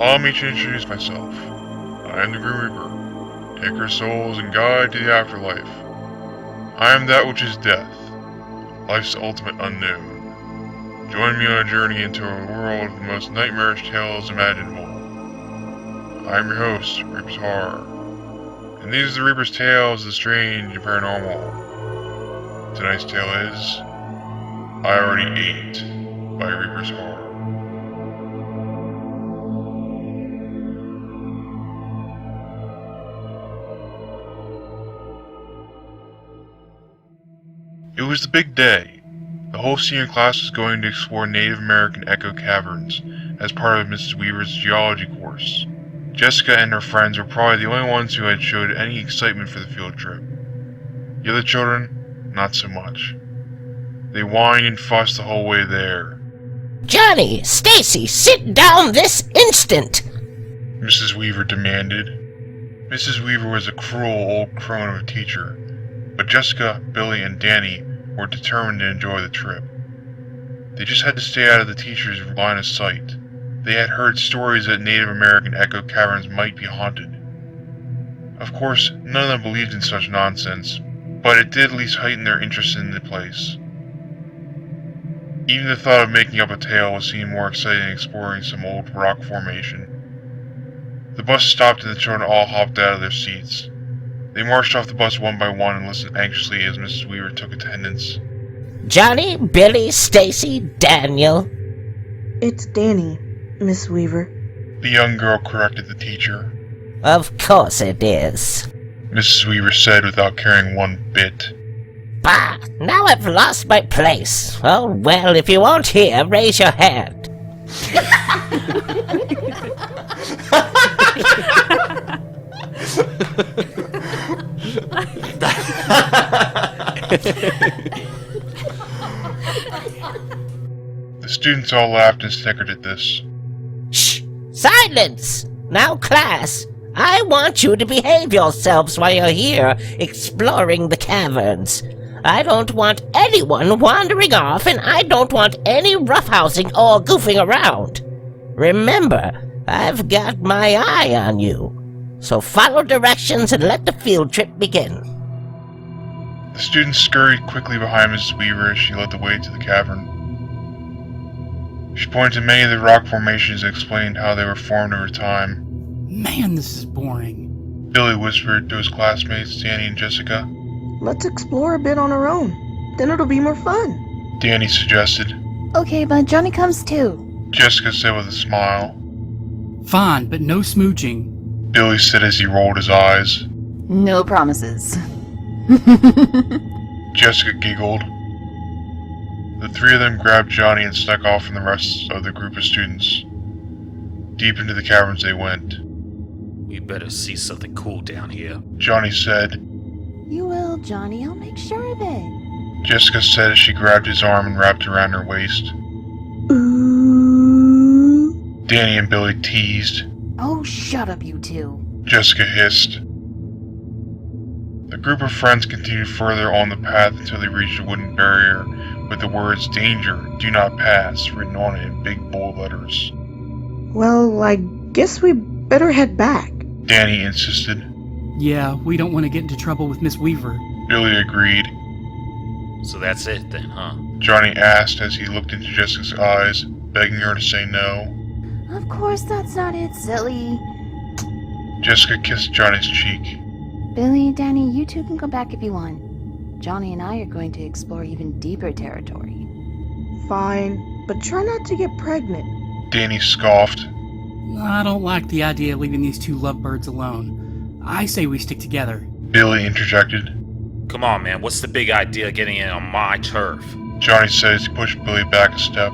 Allow me to introduce myself. I am the Grim Reaper, taker of souls and guide to the afterlife. I am that which is death, life's ultimate unknown. Join me on a journey into a world of the most nightmarish tales imaginable. I am your host, ReapersHorror, and these are the Reaper's Tales of the Strange and Paranormal. Tonight's tale is I Already Ate by ReapersHorror. It was the big day. The whole senior class was going to explore Native American echo caverns as part of Mrs. Weaver's geology course. Jessica and her friends were probably the only ones who had showed any excitement for the field trip. The other children, not so much. They whined and fussed the whole way there. Johnny, Stacy, sit down this instant! Mrs. Weaver demanded. Mrs. Weaver was a cruel old crone of a teacher, but Jessica, Billy, and Danny were determined to enjoy the trip. They just had to stay out of the teacher's line of sight. They had heard stories that Native American echo caverns might be haunted. Of course, none of them believed in such nonsense, but it did at least heighten their interest in the place. Even the thought of making up a tale was seemed more exciting than exploring some old rock formation. The bus stopped and the children all hopped out of their seats. They marched off the bus one by one and listened anxiously as Mrs. Weaver took attendance. Johnny, Billy, Stacy, Daniel. It's Danny, Miss Weaver. The young girl corrected the teacher. Of course it is. Mrs. Weaver said without caring one bit. Bah! Now I've lost my place. Oh, well, if you won't hear, raise your hand. The students all laughed and snickered at this. Shh! Silence! Now, class, I want you to behave yourselves while you're here exploring the caverns. I don't want anyone wandering off, and I don't want any roughhousing or goofing around. Remember, I've got my eye on you. So follow directions and let the field trip begin. The students scurried quickly behind Mrs. Weaver as she led the way to the cavern. She pointed to many of the rock formations and explained how they were formed over time. Man, this is boring. Billy whispered to his classmates, Danny and Jessica. Let's explore a bit on our own. Then it'll be more fun. Danny suggested. Okay, but Johnny comes too. Jessica said with a smile. Fine, but no smooching. Billy said as he rolled his eyes. No promises. Jessica giggled. The three of them grabbed Johnny and snuck off from the rest of the group of students. Deep into the caverns they went. We better see something cool down here. Johnny said. You will, Johnny. I'll make sure of it. Jessica said as she grabbed his arm and wrapped it around her waist. Ooh. Danny and Billy teased. Oh, shut up, you two. Jessica hissed. The group of friends continued further on the path until they reached a wooden barrier with the words "Danger, do not pass" written on it in big bold letters. Well, I guess we better head back. Danny insisted. Yeah, we don't want to get into trouble with Miss Weaver. Billy agreed. So that's it then, huh? Johnny asked as he looked into Jessica's eyes, begging her to say no. Of course that's not it, silly. Jessica kissed Johnny's cheek. Billy, Danny, you two can go back if you want. Johnny and I are going to explore even deeper territory. Fine, but try not to get pregnant. Danny scoffed. I don't like the idea of leaving these two lovebirds alone. I say we stick together. Billy interjected. Come on, man, what's the big idea of getting in on my turf? Johnny said as he pushed Billy back a step.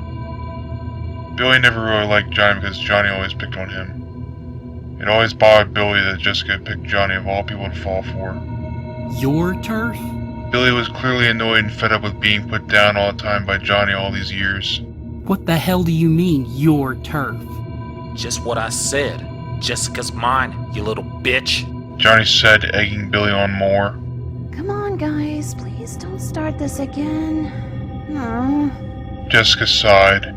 Billy never really liked Johnny because Johnny always picked on him. It always bothered Billy that Jessica picked Johnny of all people to fall for. Your turf? Billy was clearly annoyed and fed up with being put down all the time by Johnny all these years. What the hell do you mean, your turf? Just what I said. Jessica's mine, you little bitch. Johnny said, egging Billy on more. Come on, guys. Please don't start this again. Aww. Jessica sighed.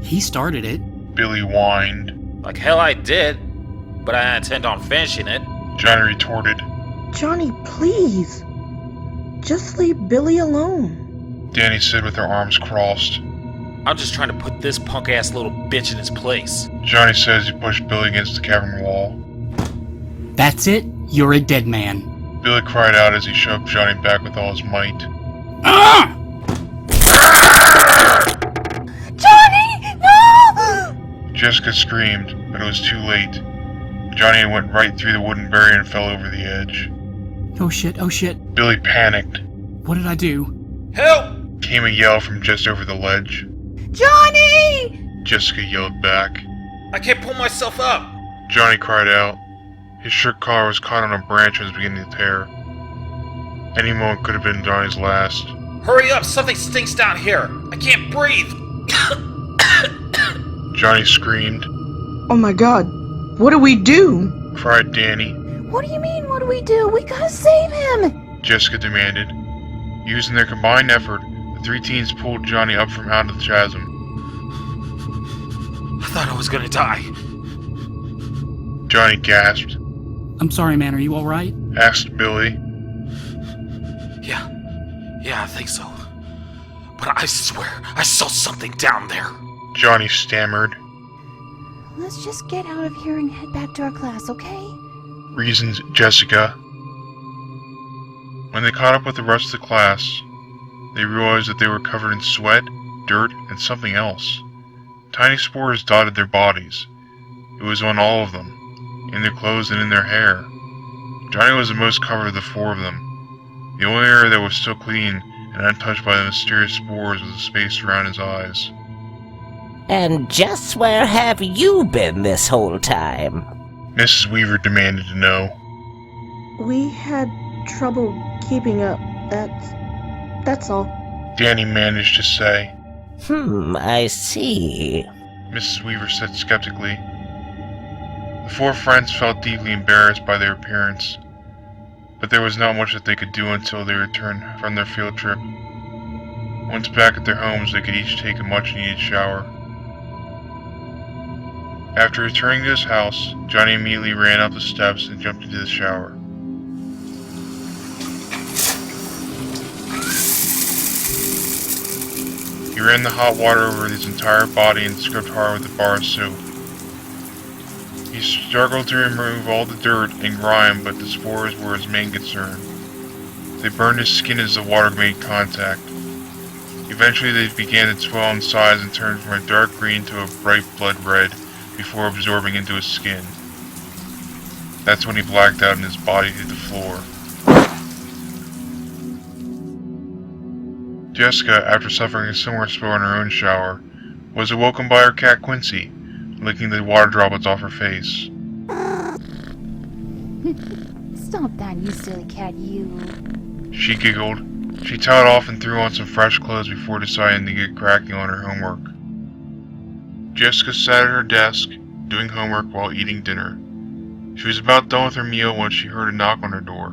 He started it. Billy whined. Like hell I did, but I intend on finishing it. Johnny retorted. Johnny, please. Just leave Billy alone. Danny said with her arms crossed. I'm just trying to put this punk-ass little bitch in his place. Johnny said as he pushed Billy against the cavern wall. That's it. You're a dead man. Billy cried out as he shoved Johnny back with all his might. Ah! Johnny! No! Jessica screamed, but it was too late. Johnny went right through the wooden barrier and fell over the edge. Oh shit, oh shit. Billy panicked. What did I do? Help! Came a yell from just over the ledge. Johnny! Jessica yelled back. I can't pull myself up. Johnny cried out. His shirt collar was caught on a branch and was beginning to tear. Any moment could have been Johnny's last. Hurry up, something stinks down here. I can't breathe. Johnny screamed. Oh my god, what do we do? Cried Danny. What do you mean, what do? We gotta save him! Jessica demanded. Using their combined effort, the three teens pulled Johnny up from out of the chasm. I thought I was gonna die. Johnny gasped. I'm sorry, man. Are you alright? Asked Billy. Yeah, I think so. But I swear, I saw something down there. Johnny stammered. Let's just get out of here and head back to our class, okay? Reasoned Jessica. When they caught up with the rest of the class, they realized that they were covered in sweat, dirt, and something else. Tiny spores dotted their bodies. It was on all of them, in their clothes and in their hair. Johnny was the most covered of the four of them. The only area that was still clean and untouched by the mysterious spores was the space around his eyes. And just where have you been this whole time? Mrs. Weaver demanded to know. We had trouble keeping up, that's all. Danny managed to say. I see. Mrs. Weaver said skeptically. The four friends felt deeply embarrassed by their appearance, but there was not much that they could do until they returned from their field trip. Once back at their homes, they could each take a much-needed shower. After returning to his house, Johnny immediately ran up the steps and jumped into the shower. He ran the hot water over his entire body and scrubbed hard with a bar of soap. He struggled to remove all the dirt and grime, but the spores were his main concern. They burned his skin as the water made contact. Eventually they began to swell in size and turned from a dark green to a bright blood red before absorbing into his skin. That's when he blacked out and his body hit the floor. Jessica, after suffering a similar spill in her own shower, was awoken by her cat Quincy, licking the water droplets off her face. Stop that, you silly cat, you. She giggled. She towed off and threw on some fresh clothes before deciding to get cracking on her homework. Jessica sat at her desk, doing homework while eating dinner. She was about done with her meal when she heard a knock on her door.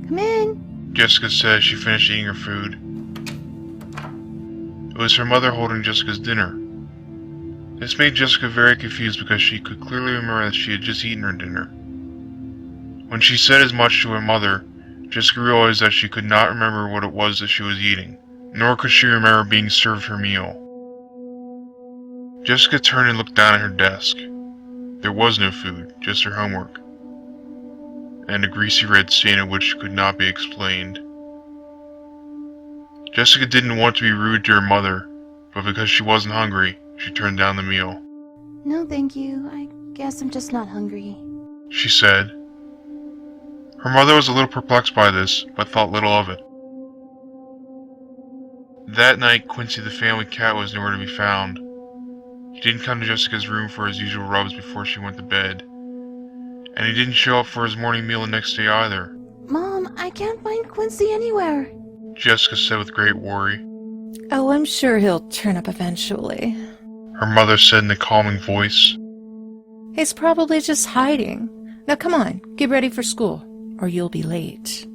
Come in. Jessica said as she finished eating her food. It was her mother holding Jessica's dinner. This made Jessica very confused because she could clearly remember that she had just eaten her dinner. When she said as much to her mother, Jessica realized that she could not remember what it was that she was eating, nor could she remember being served her meal. Jessica turned and looked down at her desk. There was no food, just her homework, and a greasy red stain of which could not be explained. Jessica didn't want to be rude to her mother, but because she wasn't hungry, she turned down the meal. No, thank you. I guess I'm just not hungry. She said. Her mother was a little perplexed by this, but thought little of it. That night, Quincy the family cat was nowhere to be found. He didn't come to Jessica's room for his usual rubs before she went to bed, and he didn't show up for his morning meal the next day either. Mom, I can't find Quincy anywhere. Jessica said with great worry. Oh, I'm sure he'll turn up eventually. Her mother said in a calming voice. He's probably just hiding. Now come on, get ready for school, or you'll be late.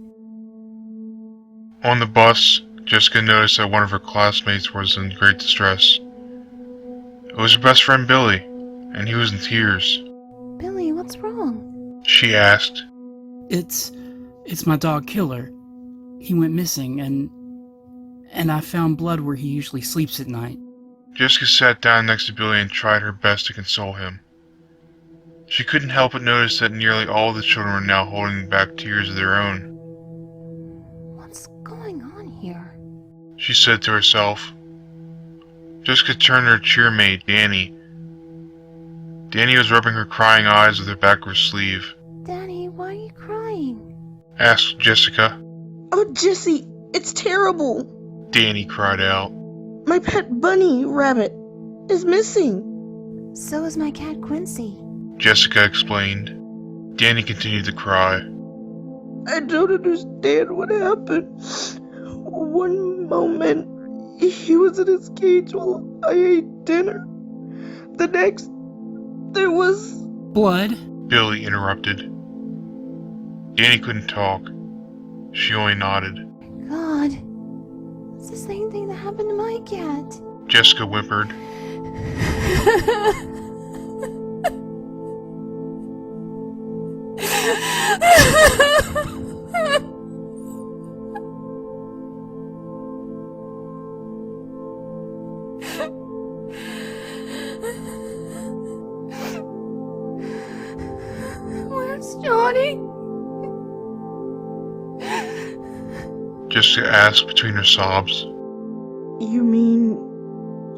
On the bus, Jessica noticed that one of her classmates was in great distress. It was her best friend Billy, and he was in tears. Billy, what's wrong? She asked. It's my dog Killer. He went missing, and I found blood where he usually sleeps at night. Jessica sat down next to Billy and tried her best to console him. She couldn't help but notice that nearly all of the children were now holding back tears of their own. What's going on here? She said to herself. Jessica turned to her cheermate, Danny. Danny was rubbing her crying eyes with her back of her sleeve. Danny, why are you crying? Asked Jessica. Oh, Jesse, it's terrible. Danny cried out. My pet bunny rabbit is missing. So is my cat Quincy. Jessica explained. Danny continued to cry. I don't understand what happened. One moment, he was in his cage while I ate dinner. The next, there was... Blood? Billy interrupted. Danny couldn't talk. She only nodded. God, it's the same thing that happened to my cat. Jessica whimpered. Where's Johnny? Jessica asked between her sobs. You mean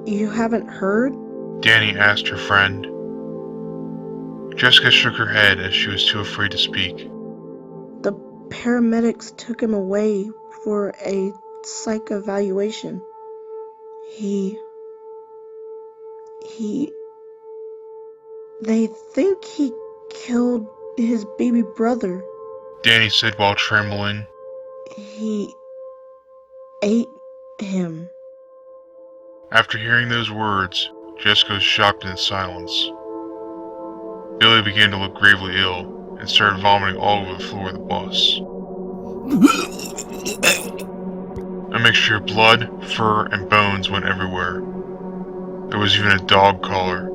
you haven't heard? Danny asked her friend. Jessica shook her head as she was too afraid to speak. The paramedics took him away for a psych evaluation. They think he killed his baby brother. Danny said while trembling. He ate him. After hearing those words, Jessica was shocked into silence. Billy began to look gravely ill and started vomiting all over the floor of the bus. A mixture of blood, fur, and bones went everywhere. There was even a dog collar,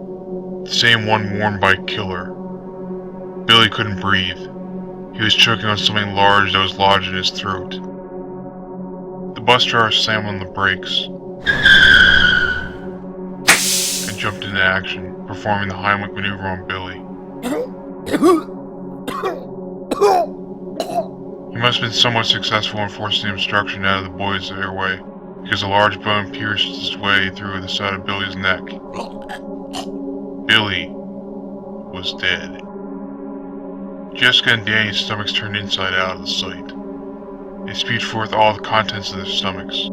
the same one worn by Killer. Billy couldn't breathe. He was choking on something large that was lodged in his throat. The bus driver slammed on the brakes and jumped into action, performing the Heimlich maneuver on Billy. He must have been somewhat successful in forcing the obstruction out of the boy's airway, because a large bone pierced its way through the side of Billy's neck. Billy was dead. Jessica and Danny's stomachs turned inside out of the sight. They spewed forth all the contents of their stomachs.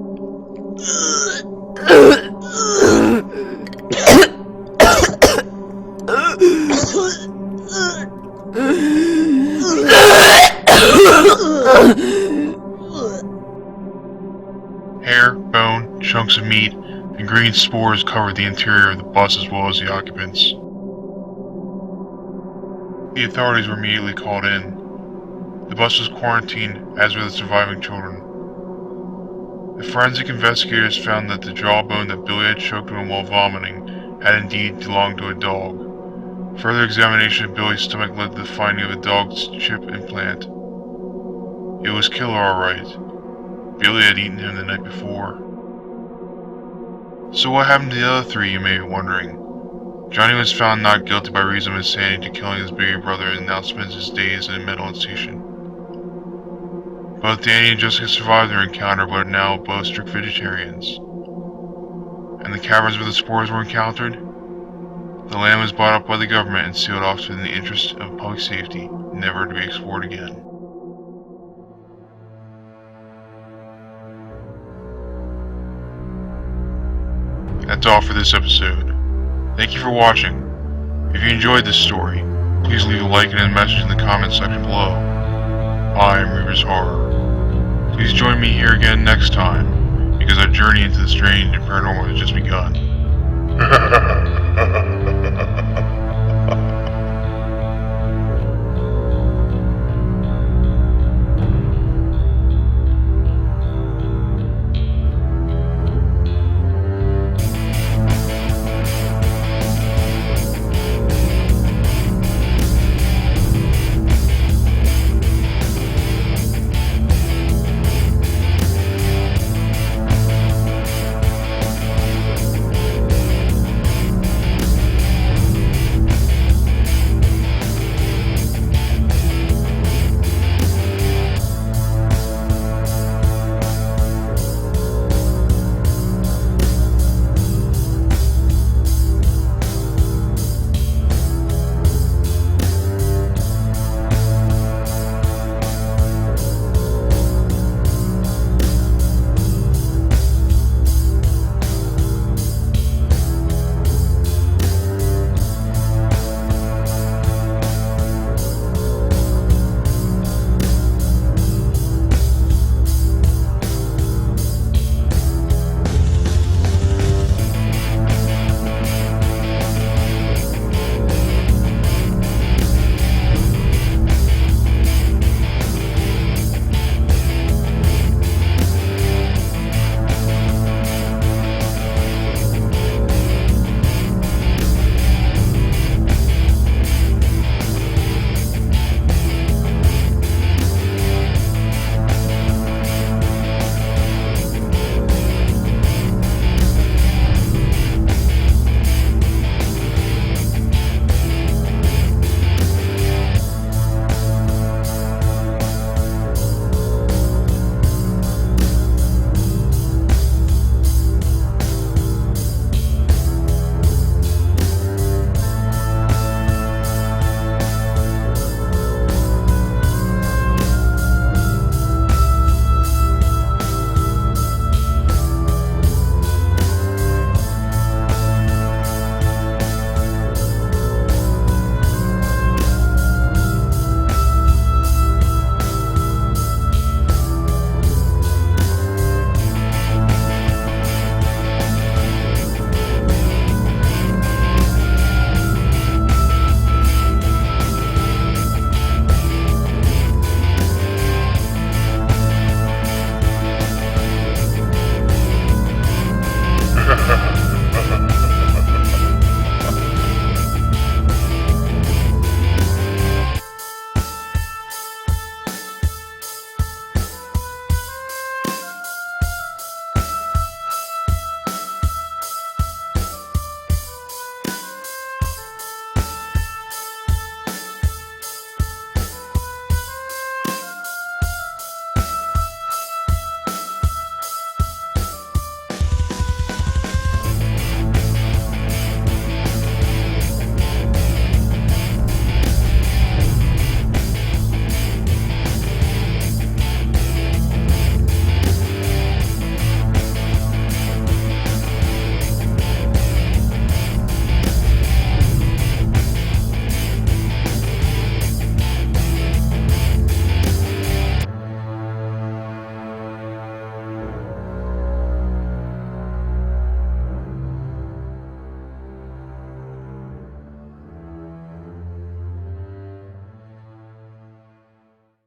Hair, bone, chunks of meat, and green spores covered the interior of the bus as well as the occupants. The authorities were immediately called in. The bus was quarantined, as were the surviving children. The forensic investigators found that the jawbone that Billy had choked on while vomiting had indeed belonged to a dog. Further examination of Billy's stomach led to the finding of a dog's chip implant. It was Killer, alright. Billy had eaten him the night before. So what happened to the other three, you may be wondering? Johnny was found not guilty by reason of insanity to killing his baby brother and now spends his days in a mental institution. Both Danny and Jessica survived their encounter but are now both strict vegetarians. And the caverns where the spores were encountered? The land was bought up by the government and sealed off in the interest of public safety, never to be explored again. That's all for this episode. Thank you for watching. If you enjoyed this story, please leave a like and a message in the comment section below. I'm ReapersHorror. Please join me here again next time, because our journey into the strange and paranormal has just begun.